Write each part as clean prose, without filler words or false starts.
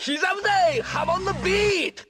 기자부대, hop on the beat!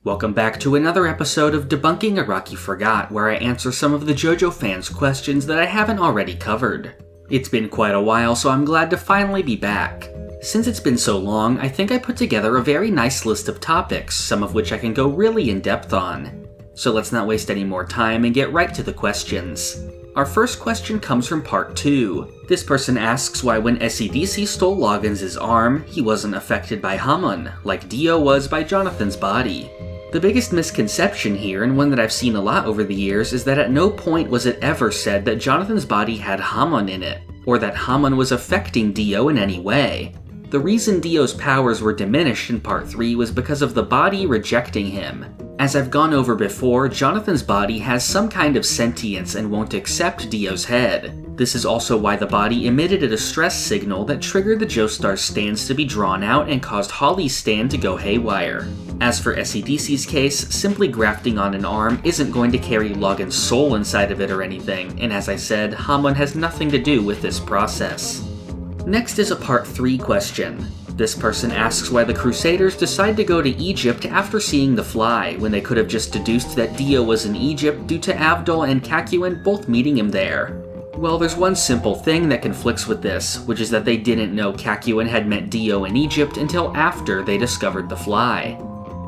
Welcome back to another episode of Debunking Iraqi Forgot, where I answer some of the JoJo fans' questions that I haven't already covered. It's been quite a while, so I'm glad to finally be back. Since it's been so long, I think I put together a very nice list of topics, some of which I can go really in-depth on. So let's not waste any more time and get right to the questions. Our first question comes from part 2. This person asks why when SCDC stole Loggins' arm, he wasn't affected by Hamon, like Dio was by Jonathan's body. The biggest misconception here, and one that I've seen a lot over the years, is that at no point was it ever said that Jonathan's body had Hamon in it, or that Hamon was affecting Dio in any way. The reason Dio's powers were diminished in part 3 was because of the body rejecting him. As I've gone over before, Jonathan's body has some kind of sentience and won't accept Dio's head. This is also why the body emitted a distress signal that triggered the Joestar stands to be drawn out and caused Holly's stand to go haywire. As for SCDC's case, simply grafting on an arm isn't going to carry Loggins' soul inside of it or anything, and as I said, Hamon has nothing to do with this process. Next is a part 3 question. This person asks why the Crusaders decide to go to Egypt after seeing the Fly, when they could have just deduced that Dio was in Egypt due to Avdol and Kakyoin both meeting him there. Well, there's one simple thing that conflicts with this, which is that they didn't know Kakyoin had met Dio in Egypt until after they discovered the Fly.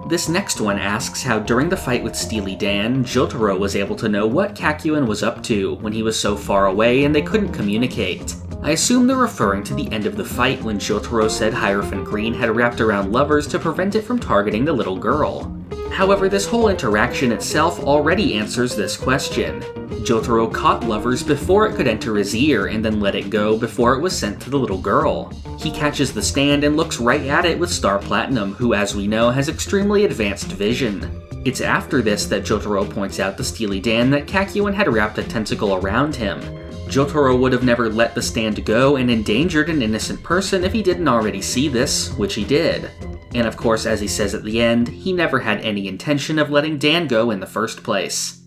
This next one asks how during the fight with Steely Dan, Jotaro was able to know what Kakyoin was up to when he was so far away and they couldn't communicate. I assume they're referring to the end of the fight when Jotaro said Hierophant Green had wrapped around Lovers to prevent it from targeting the little girl. However, this whole interaction itself already answers this question. Jotaro caught Lovers before it could enter his ear and then let it go before it was sent to the little girl. He catches the stand and looks right at it with Star Platinum, who as we know has extremely advanced vision. It's after this that Jotaro points out to Steely Dan that Kakyoin had wrapped a tentacle around him. Jotaro would have never let the stand go and endangered an innocent person if he didn't already see this, which he did. And of course, as he says at the end, he never had any intention of letting Dan go in the first place.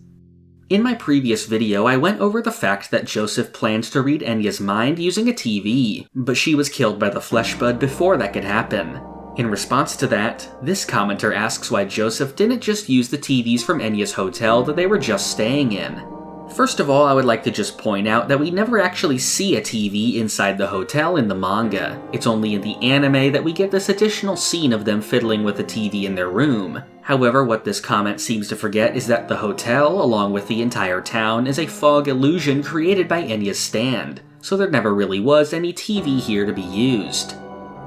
In my previous video, I went over the fact that Joseph planned to read Enya's mind using a TV, but she was killed by the Fleshbud before that could happen. In response to that, this commenter asks why Joseph didn't just use the TVs from Enya's hotel that they were just staying in. First of all, I would like to just point out that we never actually see a TV inside the hotel in the manga. It's only in the anime that we get this additional scene of them fiddling with the TV in their room. However, what this comment seems to forget is that the hotel, along with the entire town, is a fog illusion created by Enya's stand, so there never really was any TV here to be used.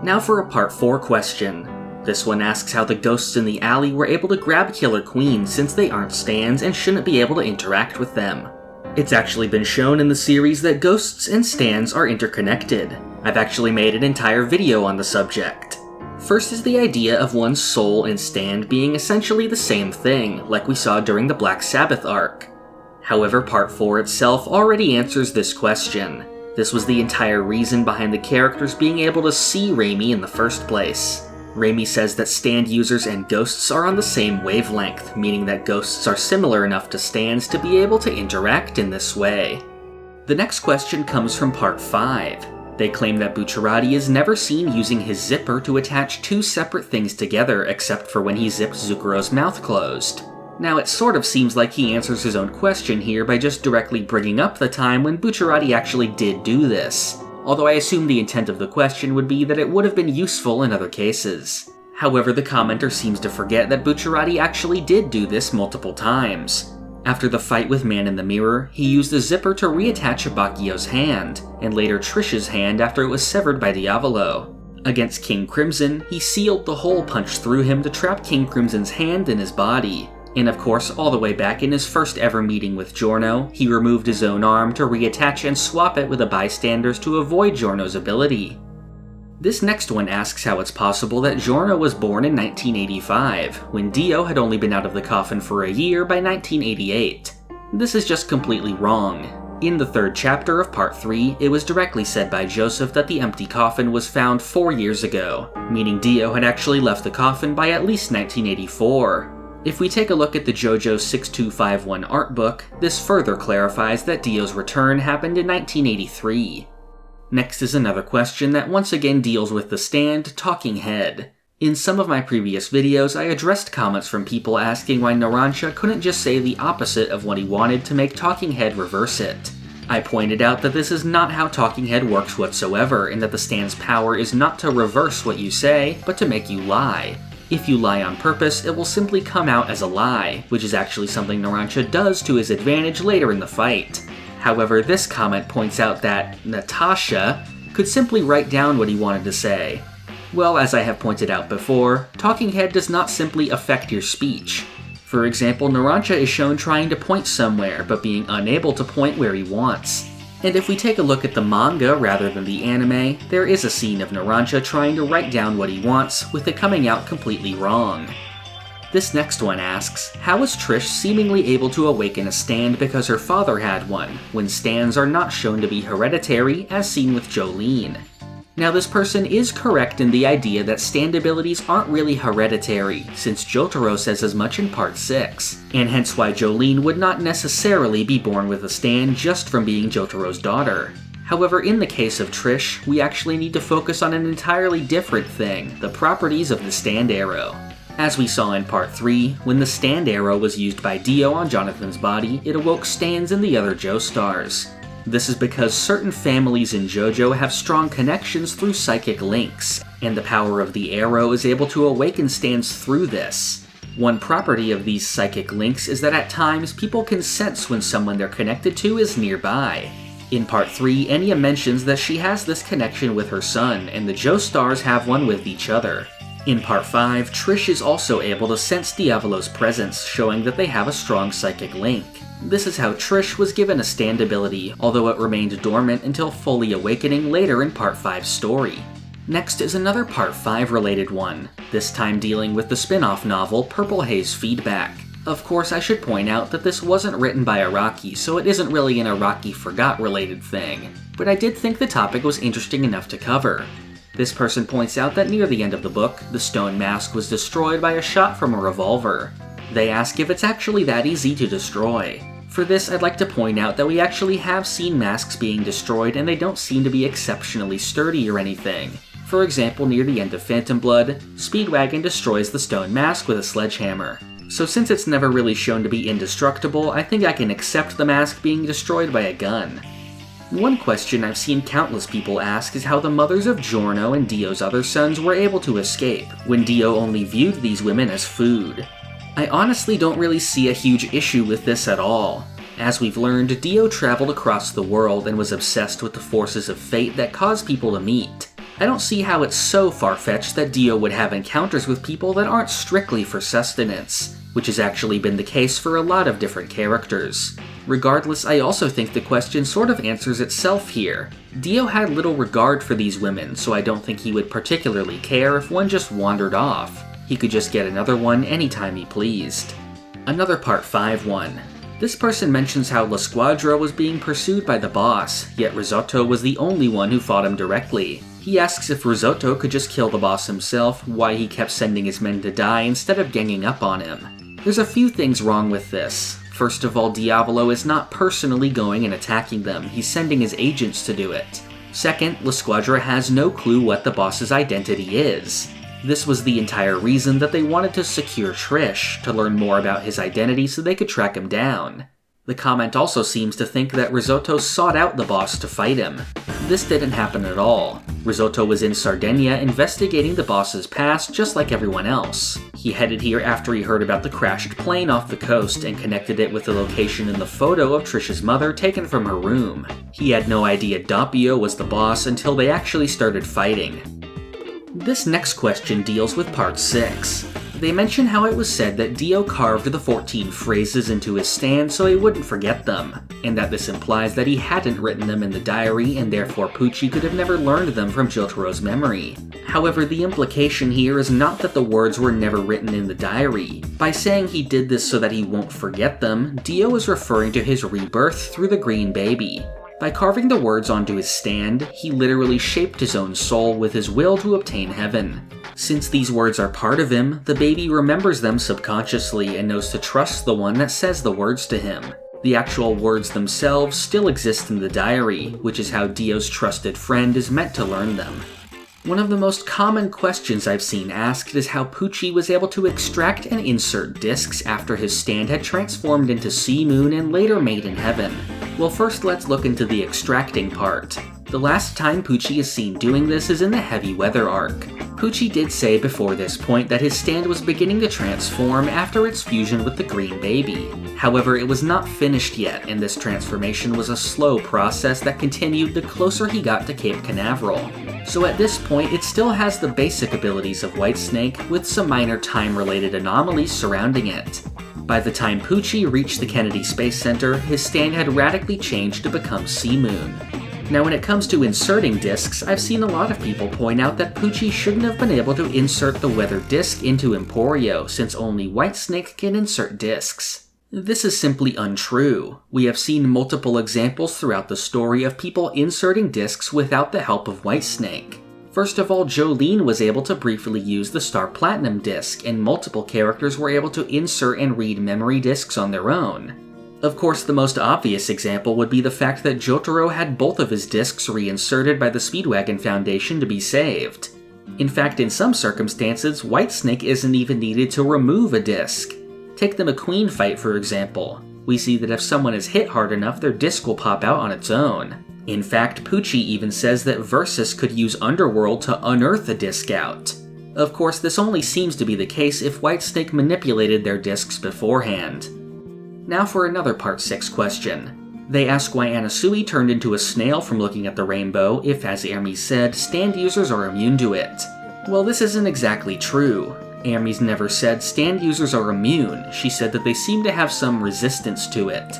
Now for a part 4 question. This one asks how the ghosts in the alley were able to grab Killer Queen since they aren't stands and shouldn't be able to interact with them. It's actually been shown in the series that ghosts and stands are interconnected. I've actually made an entire video on the subject. First is the idea of one's soul and stand being essentially the same thing, like we saw during the Black Sabbath arc. However, part 4 itself already answers this question. This was the entire reason behind the characters being able to see Raimi in the first place. Raimi says that stand users and ghosts are on the same wavelength, meaning that ghosts are similar enough to stands to be able to interact in this way. The next question comes from part 5. They claim that Bucciarati is never seen using his zipper to attach 2 separate things together except for when he zipped Zucchero's mouth closed. Now it sort of seems like he answers his own question here by just directly bringing up the time when Bucciarati actually did do this. Although I assume the intent of the question would be that it would have been useful in other cases. However, the commenter seems to forget that Bucciarati actually did do this multiple times. After the fight with Man in the Mirror, he used the zipper to reattach Abbacchio's hand, and later Trish's hand after it was severed by Diavolo. Against King Crimson, he sealed the hole punched through him to trap King Crimson's hand in his body. And of course, all the way back in his first ever meeting with Giorno, he removed his own arm to reattach and swap it with the bystanders to avoid Giorno's ability. This next one asks how it's possible that Giorno was born in 1985, when Dio had only been out of the coffin for a year by 1988. This is just completely wrong. In the 3rd chapter of part 3, it was directly said by Joseph that the empty coffin was found 4 years ago, meaning Dio had actually left the coffin by at least 1984. If we take a look at the JoJo 6251 art book, this further clarifies that Dio's return happened in 1983. Next is another question that once again deals with the stand Talking Head. In some of my previous videos, I addressed comments from people asking why Narancia couldn't just say the opposite of what he wanted to make Talking Head reverse it. I pointed out that this is not how Talking Head works whatsoever, and that the stand's power is not to reverse what you say, but to make you lie. If you lie on purpose, it will simply come out as a lie, which is actually something Narancia does to his advantage later in the fight. However, this comment points out that Natasha could simply write down what he wanted to say. Well, as I have pointed out before, Talking Head does not simply affect your speech. For example, Narancia is shown trying to point somewhere, but being unable to point where he wants. And if we take a look at the manga rather than the anime, there is a scene of Narancia trying to write down what he wants, with it coming out completely wrong. This next one asks, how is Trish seemingly able to awaken a stand because her father had one, when stands are not shown to be hereditary, as seen with Jolyne? Now, this person is correct in the idea that stand abilities aren't really hereditary, since Jotaro says as much in Part 6, and hence why Jolyne would not necessarily be born with a stand just from being Jotaro's daughter. However, in the case of Trish, we actually need to focus on an entirely different thing, the properties of the stand arrow. As we saw in Part 3, when the stand arrow was used by Dio on Jonathan's body, it awoke stands in the other Joestars. This is because certain families in JoJo have strong connections through psychic links, and the power of the arrow is able to awaken stands through this. One property of these psychic links is that at times people can sense when someone they're connected to is nearby. In Part 3, Enya mentions that she has this connection with her son, and the Joestars have one with each other. In Part 5, Trish is also able to sense Diavolo's presence, showing that they have a strong psychic link. This is how Trish was given a stand ability, although it remained dormant until fully awakening later in Part 5's story. Next is another Part 5 related one, this time dealing with the spin-off novel Purple Haze Feedback. Of course, I should point out that this wasn't written by Araki, so it isn't really an Araki Forgot related thing, but I did think the topic was interesting enough to cover. This person points out that near the end of the book, the stone mask was destroyed by a shot from a revolver. They ask if it's actually that easy to destroy. For this, I'd like to point out that we actually have seen masks being destroyed and they don't seem to be exceptionally sturdy or anything. For example, near the end of Phantom Blood, Speedwagon destroys the stone mask with a sledgehammer. So since it's never really shown to be indestructible, I think I can accept the mask being destroyed by a gun. One question I've seen countless people ask is how the mothers of Giorno and Dio's other sons were able to escape, when Dio only viewed these women as food. I honestly don't really see a huge issue with this at all. As we've learned, Dio traveled across the world and was obsessed with the forces of fate that cause people to meet. I don't see how it's so far-fetched that Dio would have encounters with people that aren't strictly for sustenance, which has actually been the case for a lot of different characters. Regardless, I also think the question sort of answers itself here. Dio had little regard for these women, so I don't think he would particularly care if one just wandered off. He could just get another one anytime he pleased. Another Part 5 one. This person mentions how La Squadra was being pursued by the boss, yet Risotto was the only one who fought him directly. He asks if Risotto could just kill the boss himself, why he kept sending his men to die instead of ganging up on him. There's a few things wrong with this. First of all, Diavolo is not personally going and attacking them, he's sending his agents to do it. Second, La Squadra has no clue what the boss's identity is. This was the entire reason that they wanted to secure Trish, to learn more about his identity so they could track him down. The comment also seems to think that Risotto sought out the boss to fight him. This didn't happen at all. Risotto was in Sardinia investigating the boss's past just like everyone else. He headed here after he heard about the crashed plane off the coast and connected it with the location in the photo of Trish's mother taken from her room. He had no idea Doppio was the boss until they actually started fighting. This next question deals with Part 6. They mention how it was said that Dio carved the 14 phrases into his stand so he wouldn't forget them, and that this implies that he hadn't written them in the diary and therefore Pucci could have never learned them from Jotaro's memory. However, the implication here is not that the words were never written in the diary. By saying he did this so that he won't forget them, Dio is referring to his rebirth through the Green Baby. By carving the words onto his stand, he literally shaped his own soul with his will to obtain heaven. Since these words are part of him, the baby remembers them subconsciously and knows to trust the one that says the words to him. The actual words themselves still exist in the diary, which is how Dio's trusted friend is meant to learn them. One of the most common questions I've seen asked is how Poochie was able to extract and insert discs after his stand had transformed into Sea Moon and later Made in Heaven. Well, first let's look into the extracting part. The last time Poochie is seen doing this is in the Heavy Weather arc. Poochie did say before this point that his stand was beginning to transform after its fusion with the Green Baby. However, it was not finished yet, and this transformation was a slow process that continued the closer he got to Cape Canaveral. So at this point, it still has the basic abilities of Whitesnake, with some minor time-related anomalies surrounding it. By the time Poochie reached the Kennedy Space Center, his stand had radically changed to become Sea Moon. Now when it comes to inserting discs, I've seen a lot of people point out that Poochie shouldn't have been able to insert the weather disc into Emporio, since only Whitesnake can insert discs. This is simply untrue. We have seen multiple examples throughout the story of people inserting discs without the help of Whitesnake. First of all, Jolene was able to briefly use the Star Platinum disc, and multiple characters were able to insert and read memory discs on their own. Of course, the most obvious example would be the fact that Jotaro had both of his discs reinserted by the Speedwagon Foundation to be saved. In fact, in some circumstances, Whitesnake isn't even needed to remove a disc. Take the McQueen fight, for example. We see that if someone is hit hard enough, their disc will pop out on its own. In fact, Poochie even says that Versus could use Underworld to unearth a disc out. Of course, this only seems to be the case if Whitesnake manipulated their discs beforehand. Now for another Part 6 question. They ask why Anasui turned into a snail from looking at the rainbow if, as Hermes said, stand users are immune to it. Well, this isn't exactly true. Hermes never said stand users are immune, she said that they seem to have some resistance to it.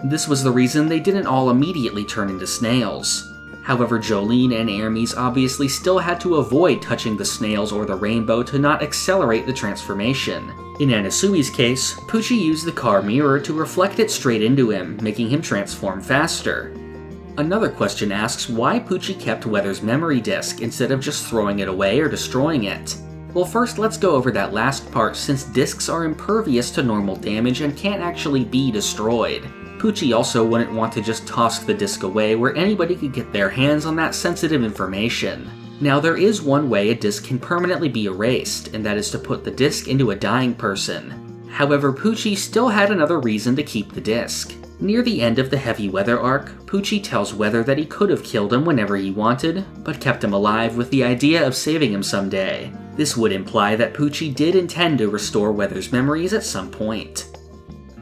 This was the reason they didn't all immediately turn into snails. However, Jolene and Hermes obviously still had to avoid touching the snails or the rainbow to not accelerate the transformation. In Anasui's case, Poochie used the car mirror to reflect it straight into him, making him transform faster. Another question asks why Poochie kept Weather's memory disk instead of just throwing it away or destroying it. Well, first let's go over that last part, since discs are impervious to normal damage and can't actually be destroyed. Poochie also wouldn't want to just toss the disc away where anybody could get their hands on that sensitive information. Now, there is one way a disc can permanently be erased, and that is to put the disc into a dying person. However, Poochie still had another reason to keep the disc. Near the end of the Heavy Weather arc, Poochie tells Weather that he could have killed him whenever he wanted, but kept him alive with the idea of saving him someday. This would imply that Poochie did intend to restore Weather's memories at some point.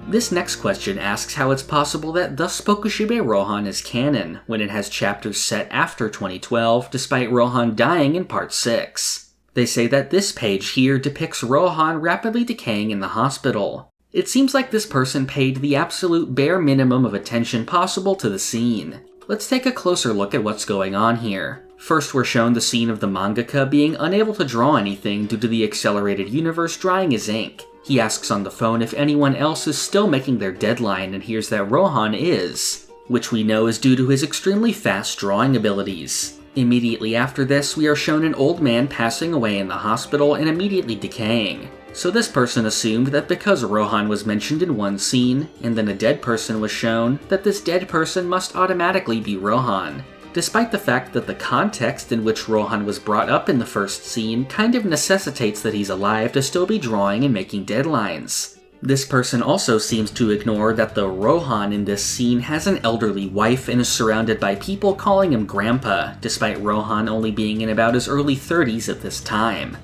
This next question asks how it's possible that Thus Spokushibe Rohan is canon when it has chapters set after 2012 despite Rohan dying in Part 6. They say that this page here depicts Rohan rapidly decaying in the hospital. It seems like this person paid the absolute bare minimum of attention possible to the scene. Let's take a closer look at what's going on here. First, we're shown the scene of the mangaka being unable to draw anything due to the accelerated universe drying his ink. He asks on the phone if anyone else is still making their deadline and hears that Rohan is, which we know is due to his extremely fast drawing abilities. Immediately after this, we are shown an old man passing away in the hospital and immediately decaying. So this person assumed that because Rohan was mentioned in one scene, and then a dead person was shown, that this dead person must automatically be Rohan, despite the fact that the context in which Rohan was brought up in the first scene kind of necessitates that he's alive to still be drawing and making deadlines. This person also seems to ignore that the Rohan in this scene has an elderly wife and is surrounded by people calling him Grandpa, despite Rohan only being in about his early 30s at this time.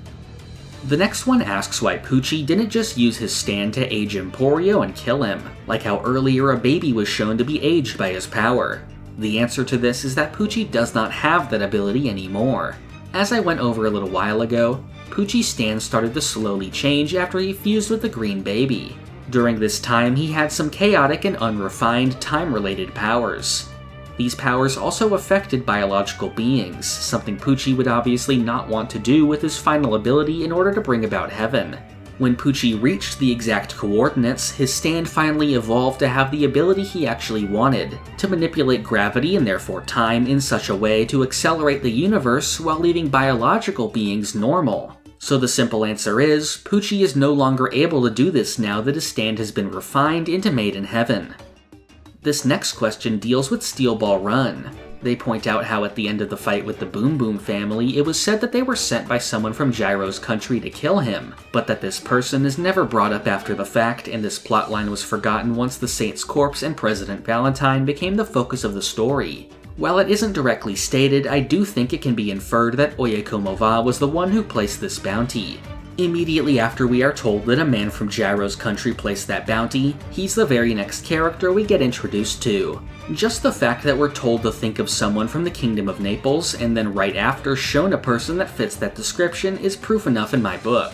The next one asks why Poochie didn't just use his stand to age Emporio and kill him, like how earlier a baby was shown to be aged by his power. The answer to this is that Poochie does not have that ability anymore. As I went over a little while ago, Poochie's stand started to slowly change after he fused with the Green Baby. During this time, he had some chaotic and unrefined time-related powers. These powers also affected biological beings, something Poochie would obviously not want to do with his final ability in order to bring about heaven. When Poochie reached the exact coordinates, his stand finally evolved to have the ability he actually wanted, to manipulate gravity and therefore time in such a way to accelerate the universe while leaving biological beings normal. So the simple answer is, Pucci is no longer able to do this now that his stand has been refined into Made in Heaven. This next question deals with Steel Ball Run. They point out how at the end of the fight with the Boom Boom family, it was said that they were sent by someone from Gyro's country to kill him, but that this person is never brought up after the fact, and this plotline was forgotten once the Saint's corpse and President Valentine became the focus of the story. While it isn't directly stated, I do think it can be inferred that Oyakomova was the one who placed this bounty. Immediately after we are told that a man from Gyro's country placed that bounty, he's the very next character we get introduced to. Just the fact that we're told to think of someone from the Kingdom of Naples, and then right after shown a person that fits that description is proof enough in my book.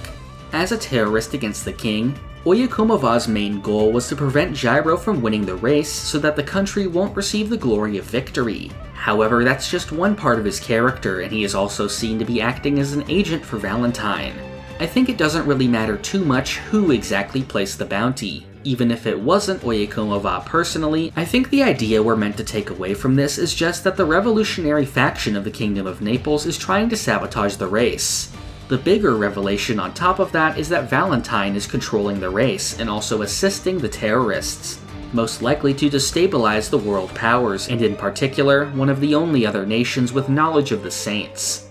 As a terrorist against the king, Oyakomova's main goal was to prevent Gyro from winning the race so that the country won't receive the glory of victory. However, that's just one part of his character, and he is also seen to be acting as an agent for Valentine. I think it doesn't really matter too much who exactly placed the bounty. Even if it wasn't Oyakomova personally, I think the idea we're meant to take away from this is just that the revolutionary faction of the Kingdom of Naples is trying to sabotage the race. The bigger revelation on top of that is that Valentine is controlling the race and also assisting the terrorists, most likely to destabilize the world powers, and in particular, one of the only other nations with knowledge of the Saints.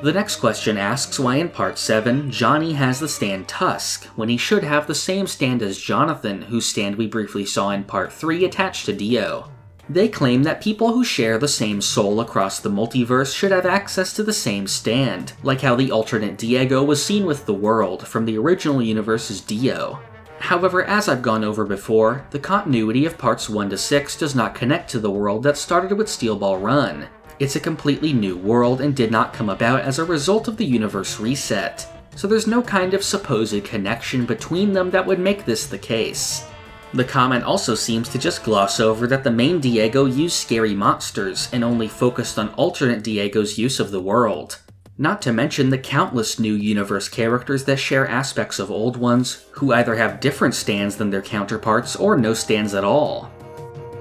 The next question asks why in Part 7, Johnny has the stand Tusk, when he should have the same stand as Jonathan, whose stand we briefly saw in Part 3 attached to Dio. They claim that people who share the same soul across the multiverse should have access to the same stand, like how the alternate Diego was seen with the world from the original universe's Dio. However, as I've gone over before, the continuity of Parts 1 to 6 does not connect to the world that started with Steel Ball Run. It's a completely new world and did not come about as a result of the universe reset, so there's no kind of supposed connection between them that would make this the case. The comment also seems to just gloss over that the main Diego used scary monsters and only focused on alternate Diego's use of the world. Not to mention the countless new universe characters that share aspects of old ones, who either have different stands than their counterparts or no stands at all.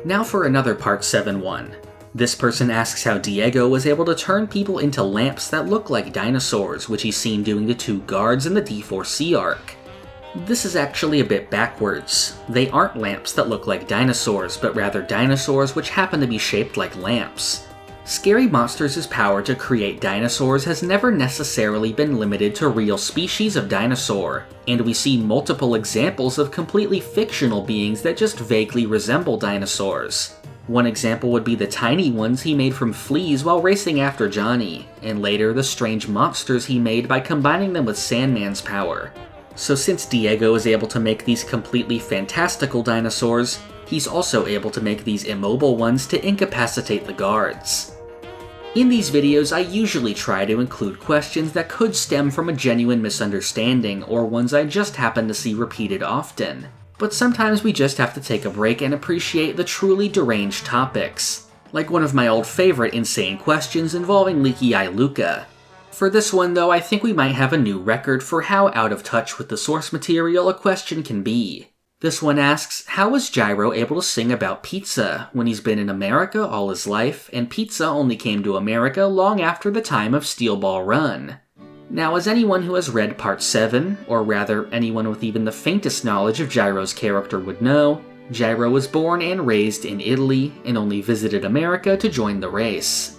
Now for another Part 7-1. This person asks how Diego was able to turn people into lamps that look like dinosaurs, which he's seen doing to two guards in the D4C arc. This is actually a bit backwards. They aren't lamps that look like dinosaurs, but rather dinosaurs which happen to be shaped like lamps. Scary Monsters' power to create dinosaurs has never necessarily been limited to real species of dinosaur, and we see multiple examples of completely fictional beings that just vaguely resemble dinosaurs. One example would be the tiny ones he made from fleas while racing after Johnny, and later the strange monsters he made by combining them with Sandman's power. So since Diego is able to make these completely fantastical dinosaurs, he's also able to make these immobile ones to incapacitate the guards. In these videos, I usually try to include questions that could stem from a genuine misunderstanding or ones I just happen to see repeated often. But sometimes we just have to take a break and appreciate the truly deranged topics, like one of my old favorite insane questions involving Leaky Eye Luca. For this one though, I think we might have a new record for how out of touch with the source material a question can be. This one asks, how was Gyro able to sing about pizza when he's been in America all his life, and pizza only came to America long after the time of Steel Ball Run? Now, as anyone who has read Part 7, or rather anyone with even the faintest knowledge of Gyro's character would know, Gyro was born and raised in Italy and only visited America to join the race.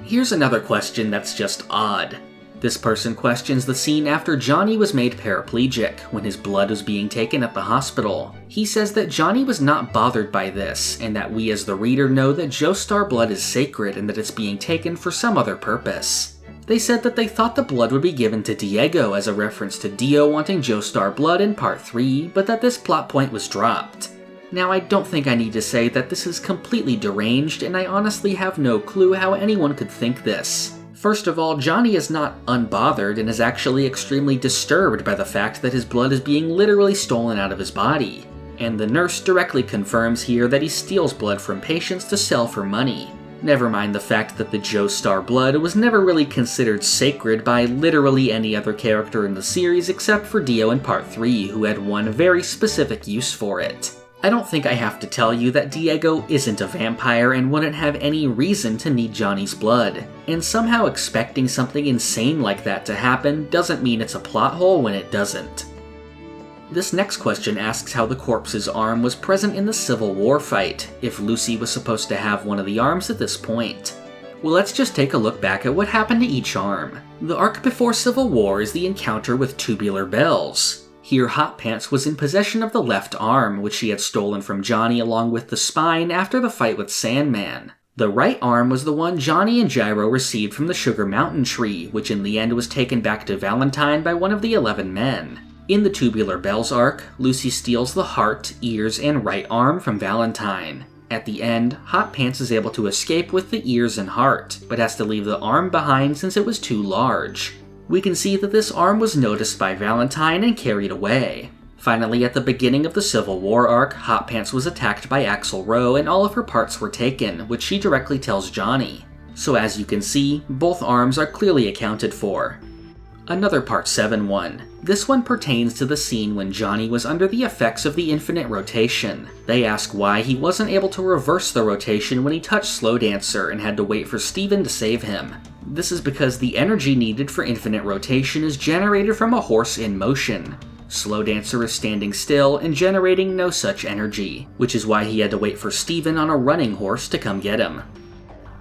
Here's another question that's just odd. This person questions the scene after Johnny was made paraplegic when his blood was being taken at the hospital. He says that Johnny was not bothered by this, and that we as the reader know that Joestar blood is sacred and that it's being taken for some other purpose. They said that they thought the blood would be given to Diego as a reference to Dio wanting Joestar blood in Part 3, but that this plot point was dropped. Now, I don't think I need to say that this is completely deranged, and I honestly have no clue how anyone could think this. First of all, Johnny is not unbothered and is actually extremely disturbed by the fact that his blood is being literally stolen out of his body. And the nurse directly confirms here that he steals blood from patients to sell for money. Never mind the fact that the Joestar blood was never really considered sacred by literally any other character in the series except for Dio in Part 3, who had one very specific use for it. I don't think I have to tell you that Diego isn't a vampire and wouldn't have any reason to need Johnny's blood, and somehow expecting something insane like that to happen doesn't mean it's a plot hole when it doesn't. This next question asks how the corpse's arm was present in the Civil War fight, if Lucy was supposed to have one of the arms at this point. Well, let's just take a look back at what happened to each arm. The arc before Civil War is the encounter with Tubular Bells. Here, Hot Pants was in possession of the left arm, which she had stolen from Johnny along with the spine after the fight with Sandman. The right arm was the one Johnny and Gyro received from the Sugar Mountain tree, which in the end was taken back to Valentine by one of the 11 men. In the Tubular Bells arc, Lucy steals the heart, ears, and right arm from Valentine. At the end, Hot Pants is able to escape with the ears and heart, but has to leave the arm behind since it was too large. We can see that this arm was noticed by Valentine and carried away. Finally, at the beginning of the Civil War arc, Hot Pants was attacked by Axl Rowe and all of her parts were taken, which she directly tells Johnny. So as you can see, both arms are clearly accounted for. Another Part 7 one. This one pertains to the scene when Johnny was under the effects of the infinite rotation. They ask why he wasn't able to reverse the rotation when he touched Slow Dancer and had to wait for Steven to save him. This is because the energy needed for infinite rotation is generated from a horse in motion. Slow Dancer is standing still and generating no such energy, which is why he had to wait for Steven on a running horse to come get him.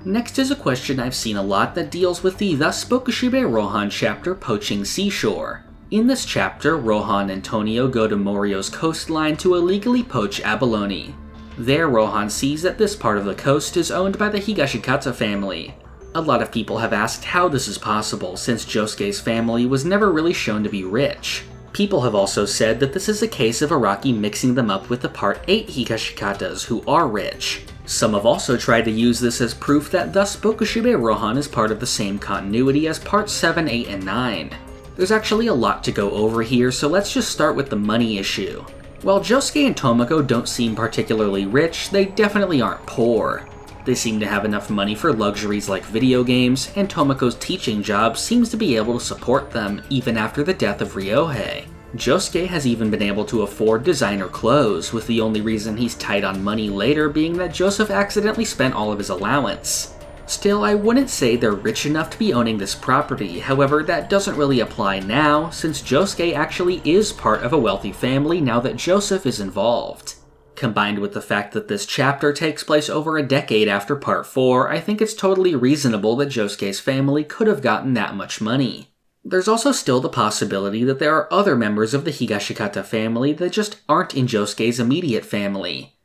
Next is a question I've seen a lot that deals with the Thus Spoke Ushibe Rohan chapter Poaching Seashore. In this chapter, Rohan and Tonio go to Morio's coastline to illegally poach abalone. There, Rohan sees that this part of the coast is owned by the Higashikata family. A lot of people have asked how this is possible, since Josuke's family was never really shown to be rich. People have also said that this is a case of Araki mixing them up with the Part 8 Higashikatas, who are rich. Some have also tried to use this as proof that Thus Spoke Ushibe Rohan is part of the same continuity as Parts 7, 8, and 9. There's actually a lot to go over here, so let's just start with the money issue. While Josuke and Tomoko don't seem particularly rich, they definitely aren't poor. They seem to have enough money for luxuries like video games, and Tomoko's teaching job seems to be able to support them even after the death of Ryohei. Josuke has even been able to afford designer clothes, with the only reason he's tight on money later being that Joseph accidentally spent all of his allowance. Still, I wouldn't say they're rich enough to be owning this property, however that doesn't really apply now, since Josuke actually is part of a wealthy family now that Joseph is involved. Combined with the fact that this chapter takes place over a decade after Part 4, I think it's totally reasonable that Josuke's family could have gotten that much money. There's also still the possibility that there are other members of the Higashikata family that just aren't in Josuke's immediate family.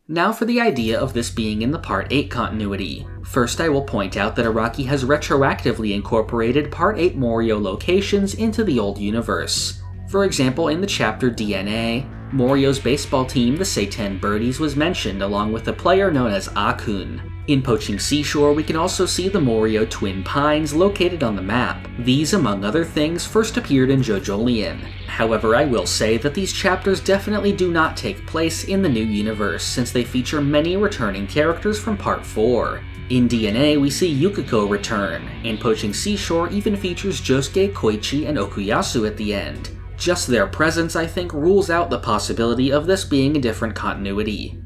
Now for the idea of this being in the Part 8 continuity. First, I will point out that Araki has retroactively incorporated Part 8 Morio locations into the old universe. For example, in the chapter DNA, Morio's baseball team, the Seiten Birdies, was mentioned along with a player known as Akun. In Poaching Seashore, we can also see the Morio Twin Pines located on the map. These, among other things, first appeared in JoJolion. However, I will say that these chapters definitely do not take place in the new universe, since they feature many returning characters from Part 4. In DNA, we see Yukiko return, and Poaching Seashore even features Josuke, Koichi, and Okuyasu at the end. Just their presence, I think, rules out the possibility of this being a different continuity.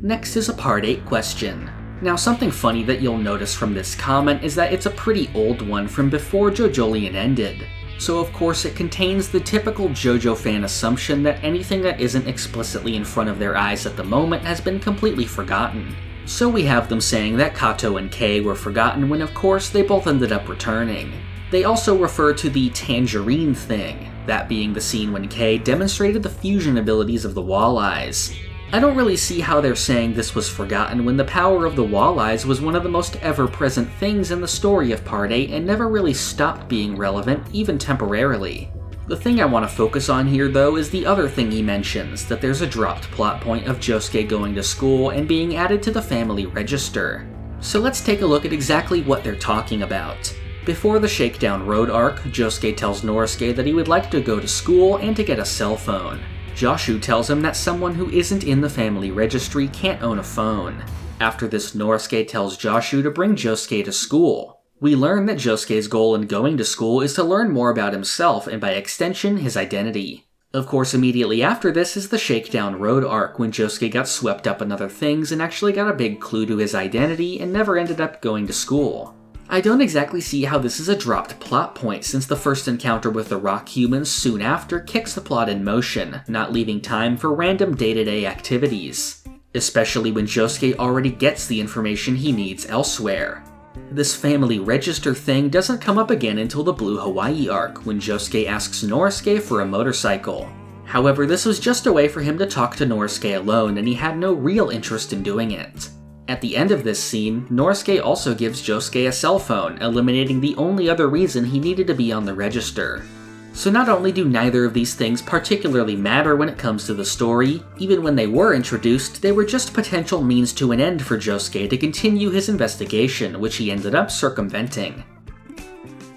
Next is a Part 8 question. Now, something funny that you'll notice from this comment is that it's a pretty old one from before JoJolion ended. So of course it contains the typical JoJo fan assumption that anything that isn't explicitly in front of their eyes at the moment has been completely forgotten. So we have them saying that Kato and Kei were forgotten when of course they both ended up returning. They also refer to the tangerine thing, that being the scene when Kei demonstrated the fusion abilities of the Walleyes. I don't really see how they're saying this was forgotten when the power of the Walleyes was one of the most ever-present things in the story of Part 8 and never really stopped being relevant, even temporarily. The thing I want to focus on here though is the other thing he mentions, that there's a dropped plot point of Josuke going to school and being added to the family register. So let's take a look at exactly what they're talking about. Before the Shakedown Road arc, Josuke tells Norisuke that he would like to go to school and to get a cell phone. Joshu tells him that someone who isn't in the family registry can't own a phone. After this, Norisuke tells Joshu to bring Josuke to school. We learn that Josuke's goal in going to school is to learn more about himself and by extension, his identity. Of course, immediately after this is the Shakedown Road arc, when Josuke got swept up in other things and actually got a big clue to his identity and never ended up going to school. I don't exactly see how this is a dropped plot point, since the first encounter with the rock humans soon after kicks the plot in motion, not leaving time for random day-to-day activities, especially when Josuke already gets the information he needs elsewhere. This family register thing doesn't come up again until the Blue Hawaii arc, when Josuke asks Norisuke for a motorcycle. However, this was just a way for him to talk to Norisuke alone, and he had no real interest in doing it. At the end of this scene, Norisuke also gives Josuke a cell phone, eliminating the only other reason he needed to be on the register. So not only do neither of these things particularly matter when it comes to the story, even when they were introduced, they were just potential means to an end for Josuke to continue his investigation, which he ended up circumventing.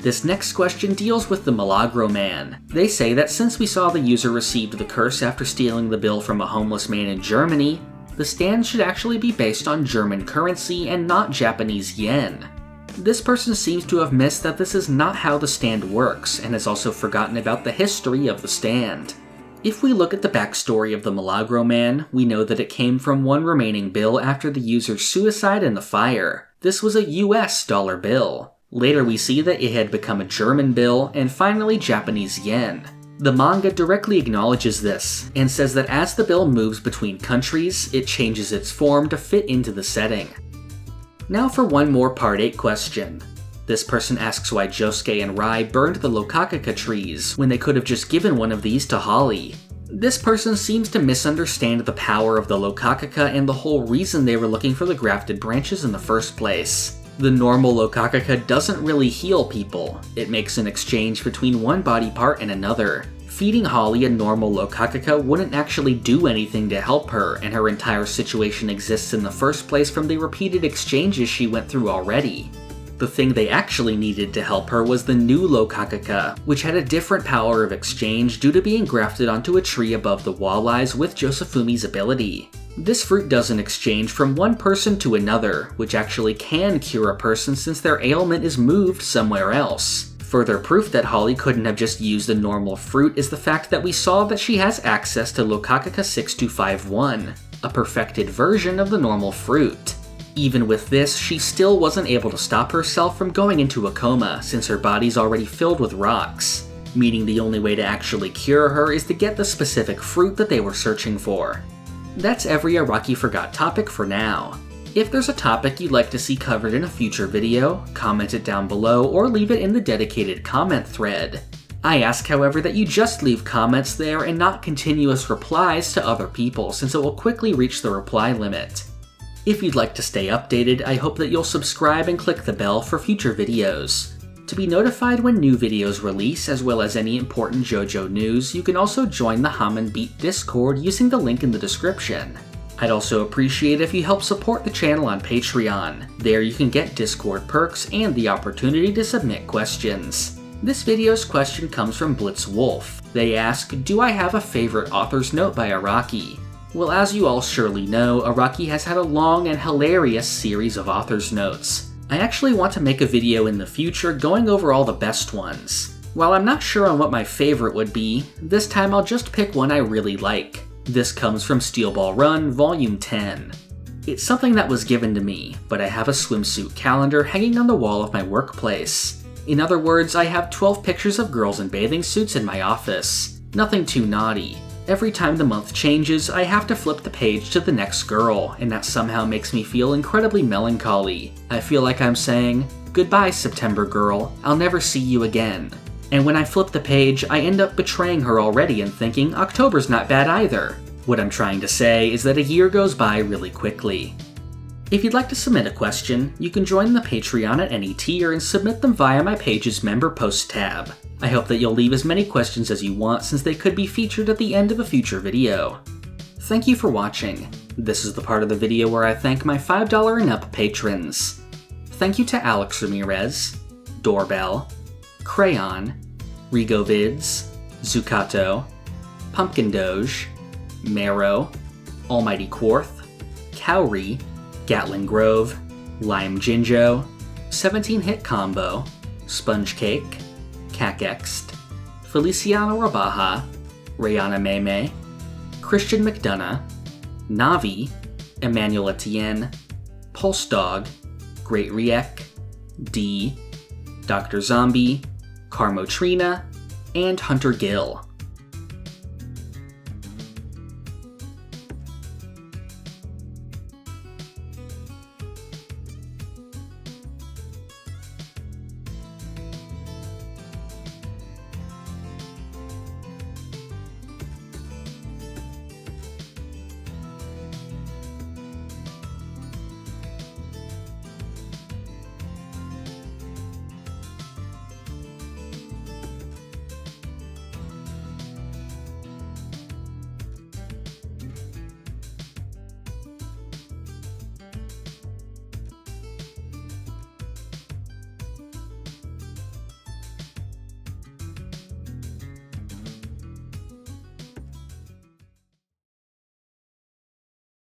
This next question deals with the Milagro Man. They say that since we saw the user received the curse after stealing the bill from a homeless man in Germany, the stand should actually be based on German currency and not Japanese yen. This person seems to have missed that this is not how the stand works, and has also forgotten about the history of the stand. If we look at the backstory of the Milagro Man, we know that it came from one remaining bill after the user's suicide in the fire. This was a US dollar bill. Later we see that it had become a German bill, and finally Japanese yen. The manga directly acknowledges this, and says that as the bill moves between countries, it changes its form to fit into the setting. Now for one more Part 8 question. This person asks why Josuke and Rai burned the Lokakaka trees when they could have just given one of these to Holly. This person seems to misunderstand the power of the Lokakaka and the whole reason they were looking for the grafted branches in the first place. The normal Lokakaka doesn't really heal people. It makes an exchange between one body part and another. Feeding Holly a normal Lokakaka wouldn't actually do anything to help her, and her entire situation exists in the first place from the repeated exchanges she went through already. The thing they actually needed to help her was the new Lokakaka, which had a different power of exchange due to being grafted onto a tree above the walleyes with Josafumi's ability. This fruit doesn't exchange from one person to another, which actually can cure a person since their ailment is moved somewhere else. Further proof that Holly couldn't have just used a normal fruit is the fact that we saw that she has access to Lokakaka 6251, a perfected version of the normal fruit. Even with this, she still wasn't able to stop herself from going into a coma since her body's already filled with rocks, meaning the only way to actually cure her is to get the specific fruit that they were searching for. That's every Araki Forgot topic for now. If there's a topic you'd like to see covered in a future video, comment it down below or leave it in the dedicated comment thread. I ask, however, that you just leave comments there and not continuous replies to other people, since it will quickly reach the reply limit. If you'd like to stay updated, I hope that you'll subscribe and click the bell for future videos. To be notified when new videos release, as well as any important JoJo news, you can also join the Hamen Beat Discord using the link in the description. I'd also appreciate if you help support the channel on Patreon. There you can get Discord perks and the opportunity to submit questions. This video's question comes from Blitz Wolf. They ask, do I have a favorite author's note by Araki? Well, as you all surely know, Araki has had a long and hilarious series of author's notes. I actually want to make a video in the future going over all the best ones. While I'm not sure on what my favorite would be, this time I'll just pick one I really like. This comes from Steel Ball Run, Volume 10. It's something that was given to me, but I have a swimsuit calendar hanging on the wall of my workplace. In other words, I have 12 pictures of girls in bathing suits in my office. Nothing too naughty. Every time the month changes, I have to flip the page to the next girl, and that somehow makes me feel incredibly melancholy. I feel like I'm saying, goodbye September girl, I'll never see you again. And when I flip the page, I end up betraying her already and thinking October's not bad either. What I'm trying to say is that a year goes by really quickly. If you'd like to submit a question, you can join the Patreon at any tier and submit them via my page's Member Posts tab. I hope that you'll leave as many questions as you want since they could be featured at the end of a future video. Thank you for watching. This is the part of the video where I thank my $5 and up patrons. Thank you to Alex Ramirez, Doorbell, Crayon, Rigovids, Zucato, Pumpkin Doge, Marrow, Almighty Quarth, Cowrie, Gatlin Grove, Lime Jinjo, 17 Hit Combo, Sponge Cake, Cakext, Feliciano Rabaja, Rihanna Meme, Christian McDonough, Navi, Emmanuel Etienne, Pulse Dog, Great Riek, D, Dr. Zombie, Carmo Trina, and Hunter Gill.